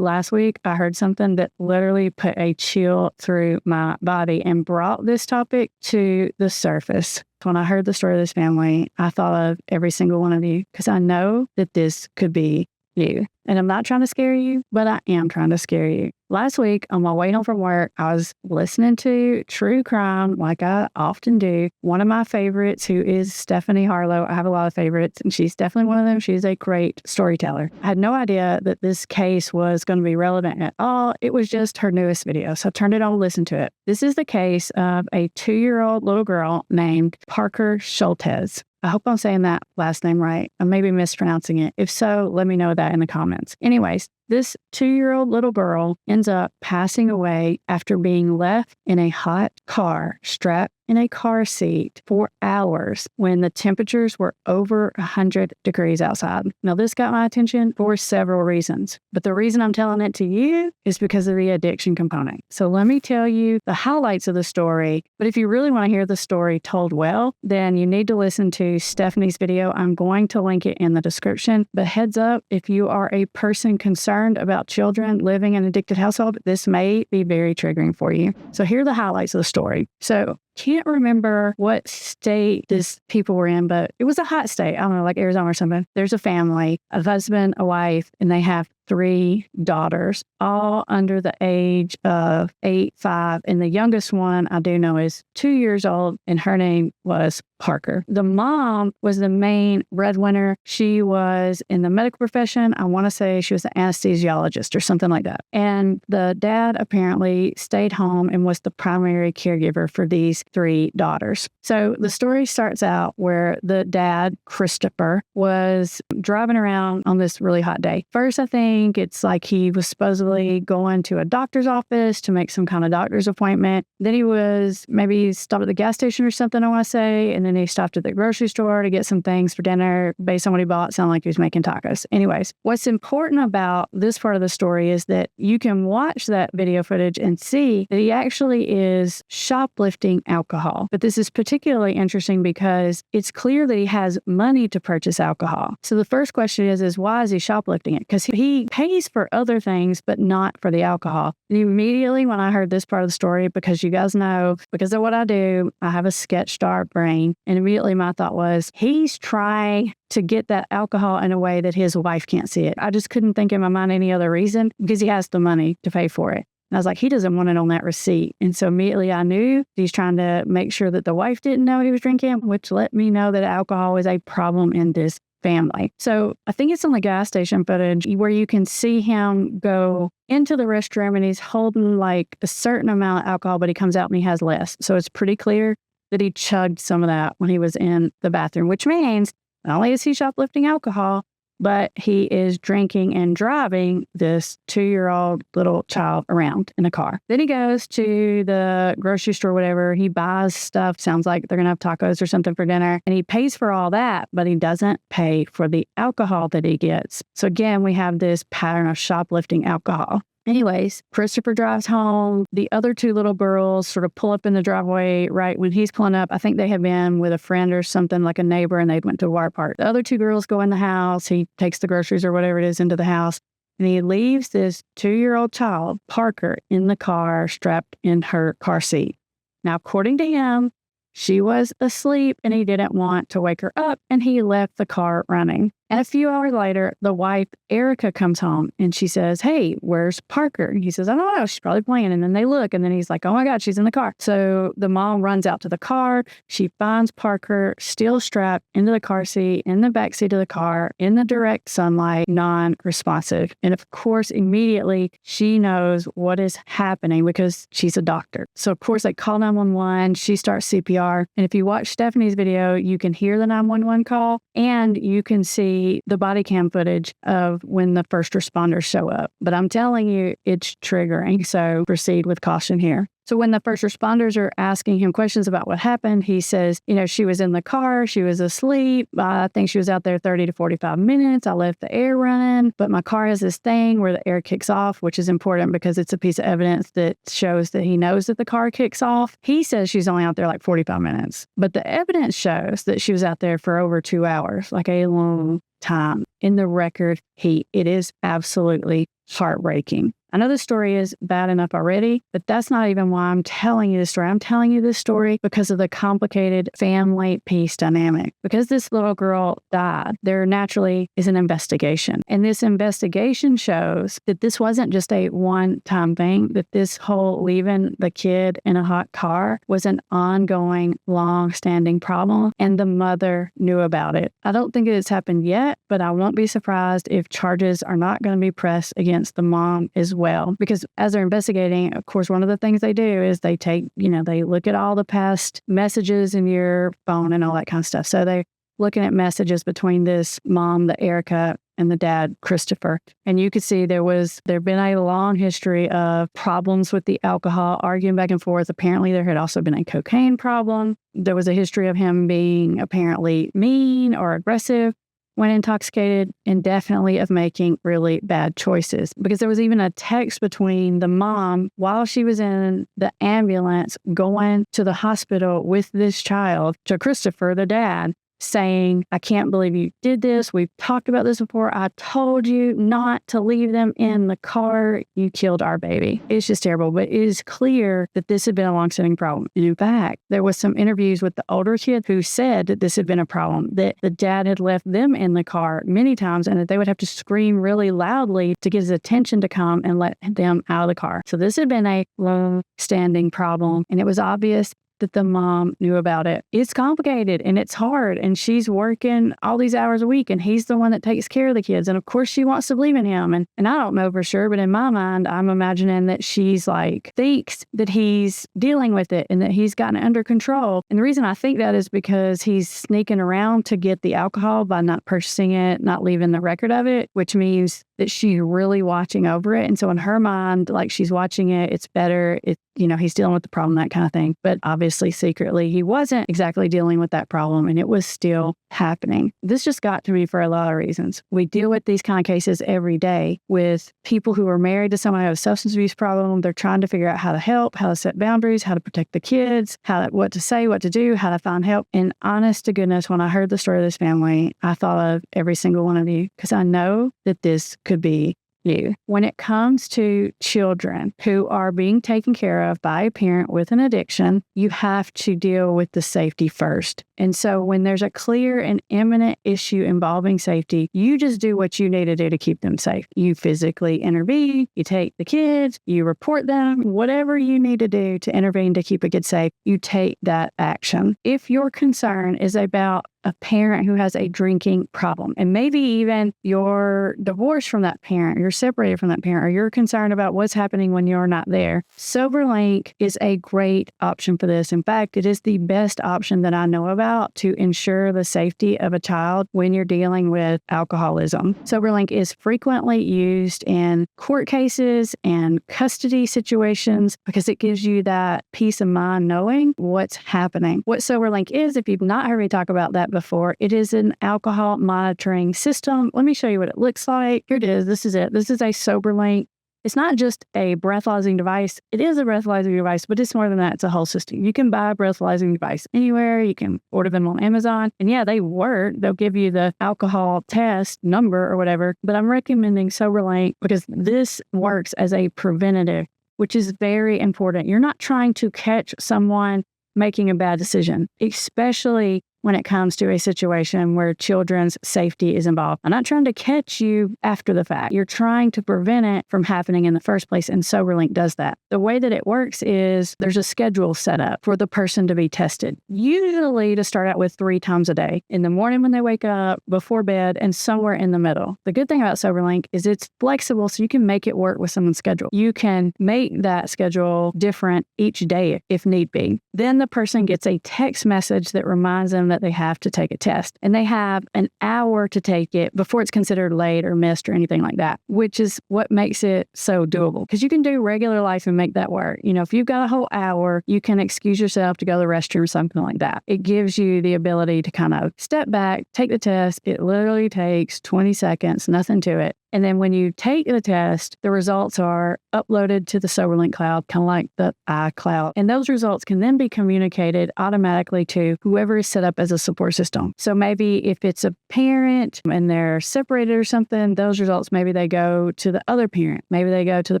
Last week, I heard something that literally put a chill through my body and brought this topic to the surface. When I heard the story of this family, I thought of every single one of you because I know that this could be you. And I'm not trying to scare you, but I am trying to scare you. Last week, on my way home from work, I was listening to true crime like I often do. One of my favorites, who is Stephanie Harlow. I have a lot of favorites, and she's definitely one of them. She's a great storyteller. I had no idea that this case was going to be relevant at all. It was just her newest video, so I turned it on to listen to it. This is the case of a 2-year-old little girl named Parker Scholtez. I hope I'm saying that last name right. I may be mispronouncing it. If so, let me know that in the comments. Anyways, this 2-year-old little girl ends up passing away after being left in a hot car, strapped in a car seat for hours when the temperatures were over 100 degrees outside. Now, this got my attention for several reasons, but the reason I'm telling it to you is because of the addiction component. So let me tell you the highlights of the story, but if you really want to hear the story told well, then you need to listen to Stephanie's video. I'm going to link it in the description, but heads up, if you are a person concerned about children living in an addicted household, this may be very triggering for you. So here are the highlights of the story. So can't remember what state these people were in, but it was a hot state. I don't know, like Arizona or something. There's a family, a husband, a wife, and they have 3 daughters, all under the age of 8, 5. And the youngest one I do know is 2 years old, and her name was Parker. The mom was the main breadwinner. She was in the medical profession. I want to say she was an anesthesiologist or something like that. And the dad apparently stayed home and was the primary caregiver for these 3 daughters. So the story starts out where the dad, Christopher, was driving around on this really hot day. First, I think it's like he was supposedly going to a doctor's office to make some kind of doctor's appointment. Then he was maybe stopped at the gas station or something, I want to say. And then he stopped at the grocery store to get some things for dinner. Based on what he bought, sounded like he was making tacos. Anyways, what's important about this part of the story is that you can watch that video footage and see that he actually is shoplifting alcohol. But this is particularly interesting because it's clear that he has money to purchase alcohol. So the first question is why is he shoplifting it? Because he pays for other things, but not for the alcohol. And immediately when I heard this part of the story, because you guys know, because of what I do, I have a sketch star brain. And immediately my thought was, he's trying to get that alcohol in a way that his wife can't see it. I just couldn't think in my mind any other reason because he has the money to pay for it. And I was like, he doesn't want it on that receipt. And so immediately I knew he's trying to make sure that the wife didn't know he was drinking, which let me know that alcohol is a problem in this family. So I think it's on the gas station footage where you can see him go into the restroom and he's holding like a certain amount of alcohol, but he comes out and he has less. So it's pretty clear that he chugged some of that when he was in the bathroom, which means not only is he shoplifting alcohol, but he is drinking and driving this 2-year-old little child around in a car. Then he goes to the grocery store, whatever. He buys stuff. Sounds like they're going to have tacos or something for dinner. And he pays for all that, but he doesn't pay for the alcohol that he gets. So again, we have this pattern of shoplifting alcohol. Anyways, Christopher drives home. The other 2 little girls sort of pull up in the driveway right when he's pulling up. I think they had been with a friend or something, like a neighbor, and they went to a water park. The other 2 girls go in the house. He takes the groceries or whatever it is into the house, and he leaves this 2-year-old child, Parker, in the car, strapped in her car seat. Now, according to him, she was asleep and he didn't want to wake her up, and he left the car running. And a few hours later, the wife, Erica, comes home and she says, "Hey, where's Parker?" And he says, "I don't know. She's probably playing." And then they look and then he's like, "Oh my God, she's in the car." So the mom runs out to the car. She finds Parker still strapped into the car seat, in the back seat of the car, in the direct sunlight, non-responsive. And of course, immediately she knows what is happening because she's a doctor. So of course, they call 911. She starts CPR. And if you watch Stephanie's video, you can hear the 911 call and you can see the body cam footage of when the first responders show up. But I'm telling you, it's triggering. So proceed with caution here. So when the first responders are asking him questions about what happened, he says, she was in the car, she was asleep. I think she was out there 30 to 45 minutes. I left the air running, but my car has this thing where the air kicks off, which is important because it's a piece of evidence that shows that he knows that the car kicks off. He says she's only out there like 45 minutes, but the evidence shows that she was out there for over 2 hours, like a long time. In the record heat, it is absolutely heartbreaking. I know the story is bad enough already, but that's not even why I'm telling you this story. I'm telling you this story because of the complicated family piece dynamic. Because this little girl died, there naturally is an investigation. And this investigation shows that this wasn't just a one-time thing, that this whole leaving the kid in a hot car was an ongoing, long-standing problem, and the mother knew about it. I don't think it's happened yet, but I won't be surprised if charges are not going to be pressed against the mom as well. Because as they're investigating, of course, one of the things they do is they take, they look at all the past messages in your phone and all that kind of stuff. So they're looking at messages between this mom, the Erica, and the dad, Christopher. And you could see there'd been a long history of problems with the alcohol, arguing back and forth. Apparently, there had also been a cocaine problem. There was a history of him being apparently mean or aggressive when intoxicated, and definitely of making really bad choices. Because there was even a text between the mom while she was in the ambulance going to the hospital with this child to Christopher, the dad, saying, "I can't believe you did this. We've talked about this before. I told you not to leave them in the car. You killed our baby." It's just terrible, but it is clear that this had been a long-standing problem. In fact, there was some interviews with the older kid who said that this had been a problem, that the dad had left them in the car many times and that they would have to scream really loudly to get his attention to come and let them out of the car. So this had been a long-standing problem, and it was obvious that the mom knew about it. It's complicated and it's hard, and she's working all these hours a week, and he's the one that takes care of the kids. And of course she wants to believe in him. And I don't know for sure, but in my mind, I'm imagining that she's thinks that he's dealing with it and that he's gotten it under control. And the reason I think that is because he's sneaking around to get the alcohol by not purchasing it, not leaving the record of it, which means that she's really watching over it. And so in her mind, she's watching it, it's better. He's dealing with the problem, that kind of thing. But obviously, secretly, he wasn't exactly dealing with that problem, and it was still happening. This just got to me for a lot of reasons. We deal with these kind of cases every day with people who are married to someone who has a substance abuse problem. They're trying to figure out how to help, how to set boundaries, how to protect the kids, what to say, what to do, how to find help. And honest to goodness, when I heard the story of this family, I thought of every single one of you, because I know that this could be you. When it comes to children who are being taken care of by a parent with an addiction, you have to deal with the safety first. And so when there's a clear and imminent issue involving safety, you just do what you need to do to keep them safe. You physically intervene, you take the kids, you report them, whatever you need to do to intervene to keep a kid safe, you take that action. If your concern is about a parent who has a drinking problem, and maybe even you're divorced from that parent, you're separated from that parent, or you're concerned about what's happening when you're not there, Soberlink is a great option for this. In fact, it is the best option that I know about to ensure the safety of a child when you're dealing with alcoholism. Soberlink is frequently used in court cases and custody situations because it gives you that peace of mind knowing what's happening. What Soberlink is, if you've not heard me talk about that before, it is an alcohol monitoring system. Let me show you what it looks like. Here it is. This is it. This is a Soberlink. It's not just a breathalyzing device. It is a breathalyzing device, but it's more than that. It's a whole system. You can buy a breathalyzing device anywhere. You can order them on Amazon. And yeah, they work. They'll give you the alcohol test number or whatever. But I'm recommending Soberlink because this works as a preventative, which is very important. You're not trying to catch someone making a bad decision, especially when it comes to a situation where children's safety is involved. I'm not trying to catch you after the fact. You're trying to prevent it from happening in the first place, and Soberlink does that. The way that it works is there's a schedule set up for the person to be tested, usually to start out with 3 times a day, in the morning when they wake up, before bed, and somewhere in the middle. The good thing about Soberlink is it's flexible, so you can make it work with someone's schedule. You can make that schedule different each day if need be. Then the person gets a text message that reminds them that they have to take a test, and they have an hour to take it before it's considered late or missed or anything like that, which is what makes it so doable, because you can do regular life and make that work. If you've got a whole hour, you can excuse yourself to go to the restroom or something like that. It gives you the ability to kind of step back, take the test. It literally takes 20 seconds, nothing to it. And then when you take the test, the results are uploaded to the Soberlink cloud, kind of like the iCloud. And those results can then be communicated automatically to whoever is set up as a support system. So maybe if it's a parent and they're separated or something, those results, maybe they go to the other parent. Maybe they go to the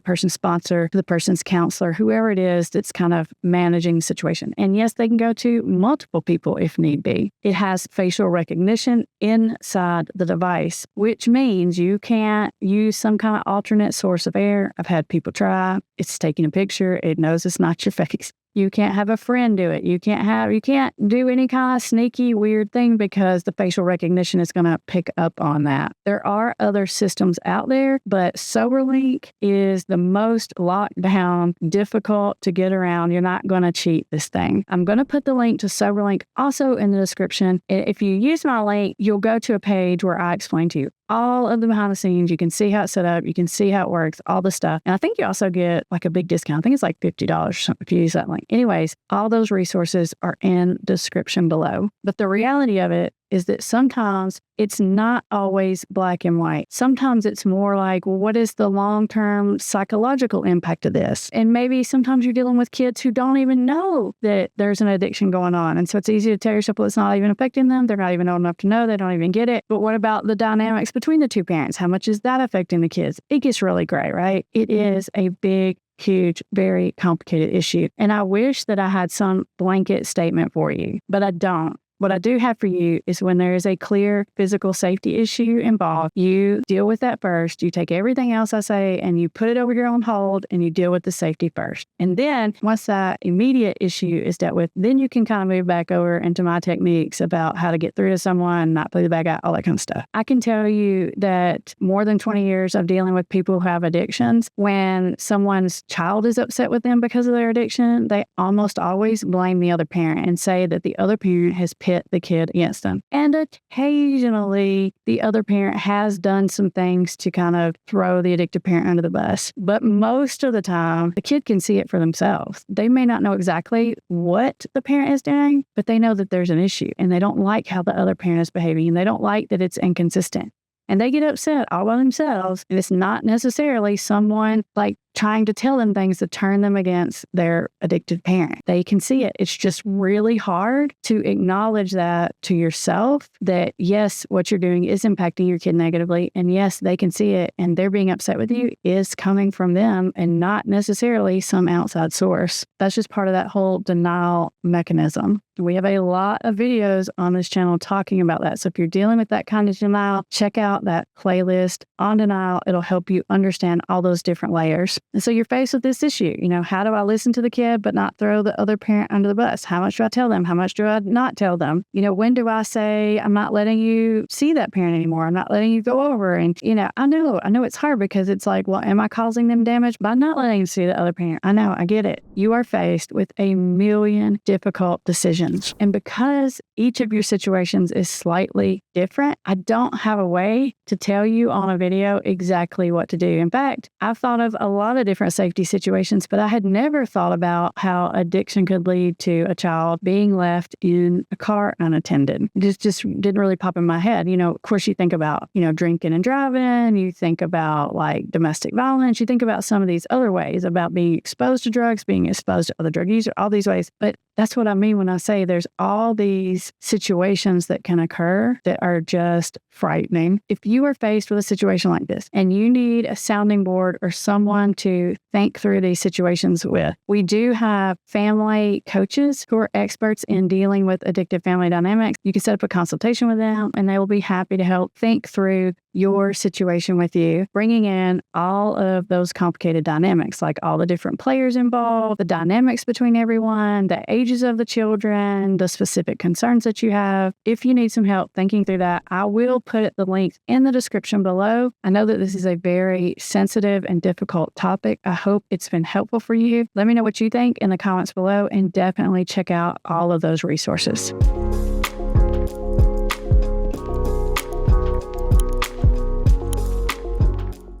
person's sponsor, to the person's counselor, whoever it is that's kind of managing the situation. And yes, they can go to multiple people if need be. It has facial recognition inside the device, which means you can't use some kind of alternate source of air. I've had people try. It's taking a picture. It knows it's not your face. You can't have a friend do it. You can't do any kind of sneaky, weird thing because the facial recognition is going to pick up on that. There are other systems out there, but Soberlink is the most locked down, difficult to get around. You're not going to cheat this thing. I'm going to put the link to Soberlink also in the description. If you use my link, you'll go to a page where I explain to you all of the behind the scenes. You can see how it's set up. You can see how it works, all the stuff. And I think you also get like a big discount. I think it's like $50 or something if you use that link. Anyways, all those resources are in description below. But the reality of it is that sometimes it's not always black and white. Sometimes it's more like, well, what is the long-term psychological impact of this? And maybe sometimes you're dealing with kids who don't even know that there's an addiction going on. And so it's easy to tell yourself, well, it's not even affecting them. They're not even old enough to know. They don't even get it. But what about the dynamics between the two parents? How much is that affecting the kids? It gets really gray, right? It is a big, huge, very complicated issue. And I wish that I had some blanket statement for you, but I don't. What I do have for you is when there is a clear physical safety issue involved, you deal with that first. You take everything else I say and you put it over here on hold and you deal with the safety first. And then once that immediate issue is dealt with, then you can kind of move back over into my techniques about how to get through to someone, not play the bad guy, all that kind of stuff. I can tell you that more than 20 years of dealing with people who have addictions, when someone's child is upset with them because of their addiction, they almost always blame the other parent and say that the other parent has pit the kid against them. And occasionally, the other parent has done some things to kind of throw the addicted parent under the bus. But most of the time, the kid can see it for themselves. They may not know exactly what the parent is doing, but they know that there's an issue and they don't like how the other parent is behaving and they don't like that it's inconsistent. And they get upset all by themselves. And it's not necessarily someone like trying to tell them things to turn them against their addicted parent. They can see it. It's just really hard to acknowledge that to yourself, that yes, what you're doing is impacting your kid negatively. And yes, they can see it. And they're being upset with you is coming from them and not necessarily some outside source. That's just part of that whole denial mechanism. We have a lot of videos on this channel talking about that. So if you're dealing with that kind of denial, check out that playlist on denial. It'll help you understand all those different layers. And so you're faced with this issue. How do I listen to the kid but not throw the other parent under the bus? How much do I tell them? How much do I not tell them? When do I say, I'm not letting you see that parent anymore? I'm not letting you go over. And, I know it's hard because it's like, well, am I causing them damage by not letting you see the other parent? I know, I get it. You are faced with a million difficult decisions. And because each of your situations is slightly different, I don't have a way to tell you on a video exactly what to do. In fact, I've thought of a lot of different safety situations, but I had never thought about how addiction could lead to a child being left in a car unattended. It just didn't really pop in my head. Of course, you think about, drinking and driving, you think about like domestic violence, you think about some of these other ways about being exposed to drugs, being exposed to other drug users, all these ways. But that's what I mean when I say there's all these situations that can occur that are just frightening. If you are faced with a situation like this and you need a sounding board or someone to think through these situations with, we do have family coaches who are experts in dealing with addictive family dynamics. You can set up a consultation with them and they will be happy to help think through your situation with you, bringing in all of those complicated dynamics, like all the different players involved, the dynamics between everyone, the ages of the children, the specific concerns that you have. If you need some help thinking through that, I will put the links in the description below. I know that this is a very sensitive and difficult topic. I hope it's been helpful for you. Let me know what you think in the comments below and definitely check out all of those resources.